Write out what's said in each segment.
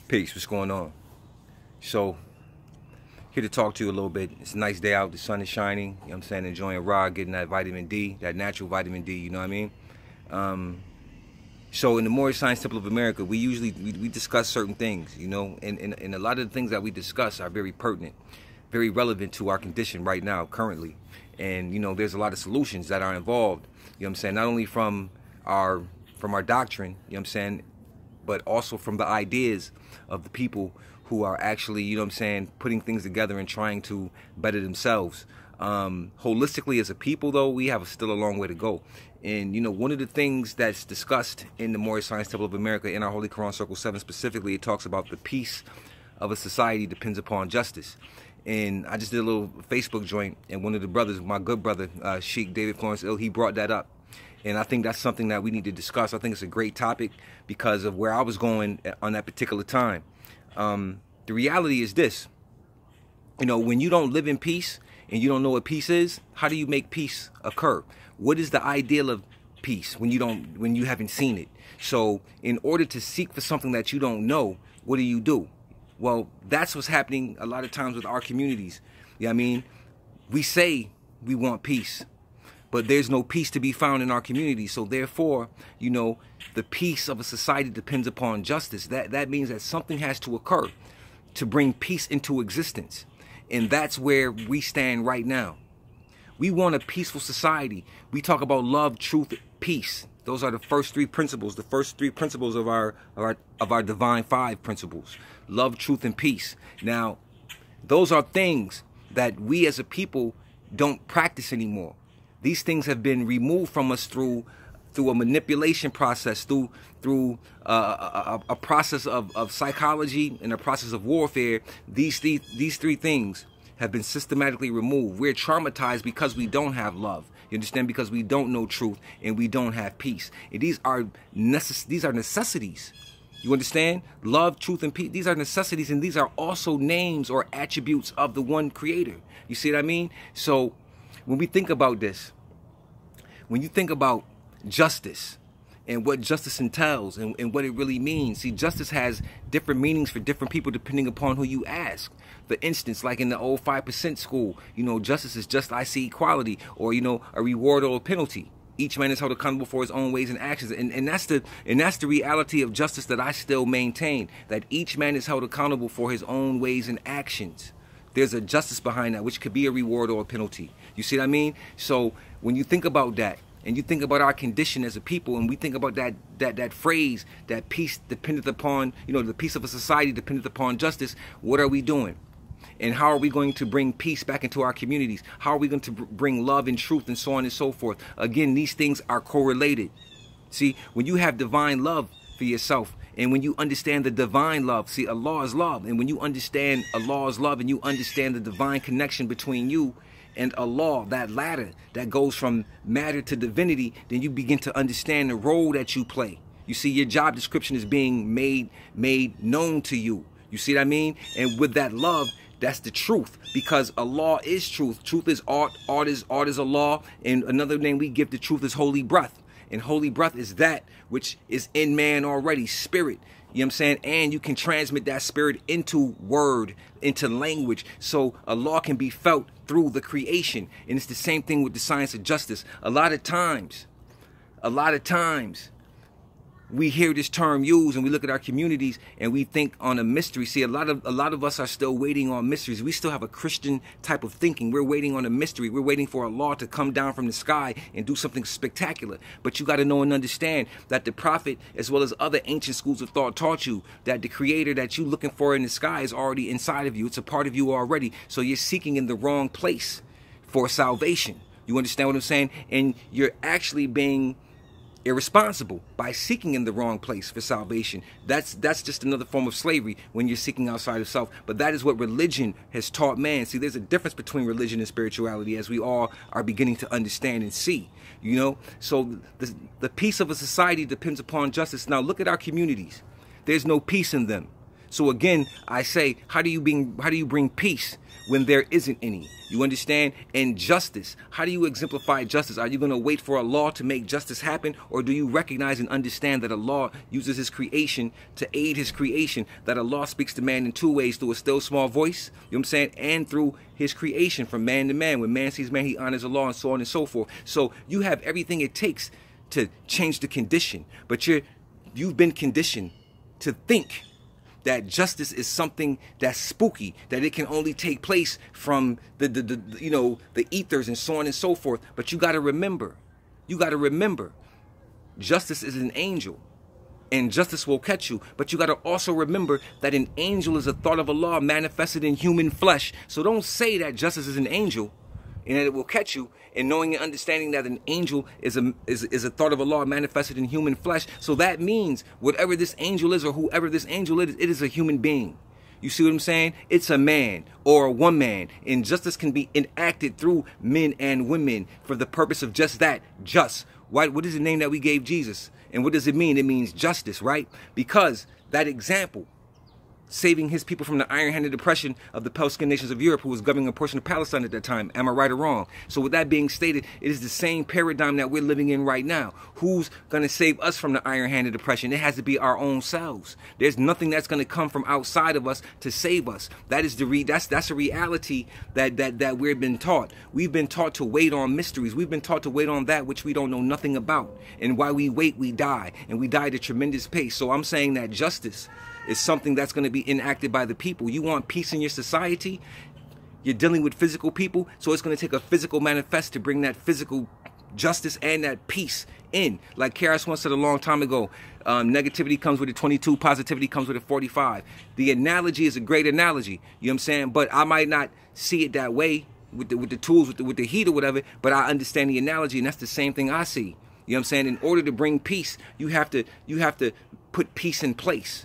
Peace, what's going on? So, here to talk to you a little bit. It's a nice day out, the sun is shining, you know what I'm saying, enjoying raw, getting that vitamin D, that natural vitamin D, you know what I mean? So in the Moorish Science Temple of America, we usually discuss certain things, you know, and a lot of the things that we discuss are very pertinent, very relevant to our condition right now, currently. And, you know, there's a lot of solutions that are involved, you know what I'm saying, not only from our doctrine, you know what I'm saying, but also from the ideas of the people who are actually, you know what I'm saying, putting things together and trying to better themselves. Holistically as a people, though, we have still a long way to go. And, you know, one of the things that's discussed in the Moorish Science Temple of America, in our Holy Quran Circle 7 specifically, it talks about the peace of a society depends upon justice. And I just did a little Facebook joint, and one of the brothers, my good brother, Sheikh David Florence Ill, he brought that up. And I think that's something that we need to discuss. I think it's a great topic because of where I was going on that particular time. The reality is this, you know, when you don't live in peace and you don't know what peace is, how do you make peace occur? What is the ideal of peace when you haven't seen it? So in order to seek for something that you don't know, what do? Well, that's what's happening a lot of times with our communities. You know what I mean? We say we want peace, but there's no peace to be found in our community. So therefore, you know, the peace of a society depends upon justice. That means that something has to occur to bring peace into existence. And that's where we stand right now. We want a peaceful society. We talk about love, truth, peace. Those are the first three principles, of our divine five principles. Love, truth, and peace. Now, those are things that we as a people don't practice anymore. These things have been removed from us through a manipulation process, through a process of psychology and a process of warfare. These three things have been systematically removed. We're traumatized because we don't have love. You understand? Because we don't know truth and we don't have peace. And these are necessities. You understand? Love, truth, and peace. These are necessities, and these are also names or attributes of the one creator. You see what I mean? So when we think about this, when you think about justice and what justice entails and what it really means. See, justice has different meanings for different people depending upon who you ask. For instance, like in the old 5% school, you know, justice is just I see equality, or, you know, a reward or a penalty. Each man is held accountable for his own ways and actions. And that's the reality of justice that I still maintain, that each man is held accountable for his own ways and actions. There's a justice behind that, which could be a reward or a penalty. You see what I mean? So when you think about that, and you think about our condition as a people, and we think about that phrase, that peace dependent upon, you know, the peace of a society dependent upon justice, what are we doing? And how are we going to bring peace back into our communities? How are we going to bring love and truth and so on and so forth? Again, these things are correlated. See, when you have divine love for yourself, and when you understand the divine love, see, Allah is love. And when you understand Allah's love and you understand the divine connection between you and Allah, that ladder that goes from matter to divinity, then you begin to understand the role that you play. You see, your job description is being made known to you. You see what I mean? And with that love, that's the truth, because Allah is truth. Truth is art. Art is Allah. And another name we give the truth is holy breath. And holy breath is that which is in man already, spirit. You know what I'm saying? And you can transmit that spirit into word, into language, so Allah can be felt through the creation. And it's the same thing with the science of justice. A lot of times, we hear this term used and we look at our communities and we think on a mystery. See, a lot of us are still waiting on mysteries. We still have a Christian type of thinking. We're waiting on a mystery. We're waiting for Allah to come down from the sky and do something spectacular. But you got to know and understand that the Prophet, as well as other ancient schools of thought, taught you that the creator that you're looking for in the sky is already inside of you. It's a part of you already. So you're seeking in the wrong place for salvation. You understand what I'm saying? And you're actually being irresponsible by seeking in the wrong place for salvation. That's just another form of slavery when you're seeking outside of self. But that is what religion has taught man. See, there's a difference between religion and spirituality, as we all are beginning to understand and see, you know. So the peace of a society depends upon justice. Now look at our communities. There's no peace in them. So again, I say, how do you bring peace when there isn't any? You understand? And justice. How do you exemplify justice? Are you going to wait for a law to make justice happen? Or do you recognize and understand that Allah uses his creation to aid his creation? That Allah speaks to man in two ways, through a still small voice, you know what I'm saying? And through his creation from man to man. When man sees man, he honors Allah, and so on and so forth. So you have everything it takes to change the condition. But you've been conditioned to think that justice is something that's spooky, that it can only take place from the ethers and so on and so forth. But you got to remember, justice is an angel, and justice will catch you. But you got to also remember that an angel is a thought of Allah manifested in human flesh. So don't say that justice is an angel and that it will catch you, and knowing and understanding that an angel is a thought of Allah manifested in human flesh. So that means whatever this angel is, or whoever this angel is, it is a human being. You see what I'm saying? It's a man or a woman, and justice can be enacted through men and women for the purpose of just that, just. What is the name that we gave Jesus? And what does it mean? It means justice, right? Because that example, saving his people from the iron-handed oppression of the pale-skinned nations of Europe, who was governing a portion of Palestine at that time. Am I right or wrong? So with that being stated, it is the same paradigm that we're living in right now. Who's going to save us from the iron-handed oppression? It has to be our own selves. There's nothing that's going to come from outside of us to save us. That is that's a reality that we've been taught. We've been taught to wait on mysteries. We've been taught to wait on that which we don't know nothing about. And while we wait, we die. And we die at a tremendous pace. So I'm saying that justice is something that's going to be enacted by the people. You want peace in your society? You're dealing with physical people, so it's going to take a physical manifest to bring that physical justice and that peace in. Like Karis once said a long time ago, negativity comes with a 22, positivity comes with a 45. The analogy is a great analogy, you know what I'm saying? But I might not see it that way with the tools, with the heat or whatever, but I understand the analogy, and that's the same thing I see. You know what I'm saying? In order to bring peace, you have to put peace in place.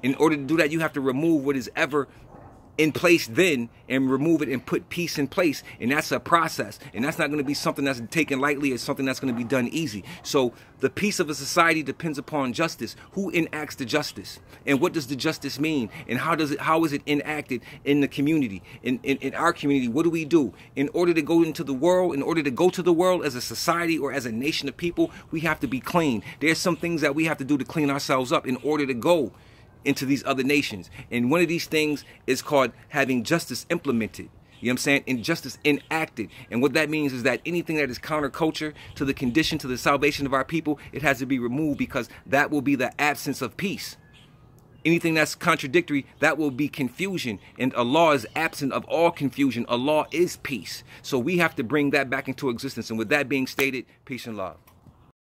In order to do that, you have to remove what is ever in place then, and remove it and put peace in place. And that's a process. And that's not going to be something that's taken lightly. It's something that's going to be done easy. So the peace of a society depends upon justice. Who enacts the justice? And what does the justice mean? And how is it enacted in the community? In our community, what do we do? In order to go into the world, in order to go to the world as a society or as a nation of people, we have to be clean. There's some things that we have to do to clean ourselves up in order to go into these other nations. And one of these things is called having justice implemented. You know what I'm saying? And justice enacted. And what that means is that anything that is counterculture to the condition, to the salvation of our people, it has to be removed, because that will be the absence of peace. Anything that's contradictory, that will be confusion. And Allah is absent of all confusion. Allah is peace. So we have to bring that back into existence. And with that being stated, peace and love.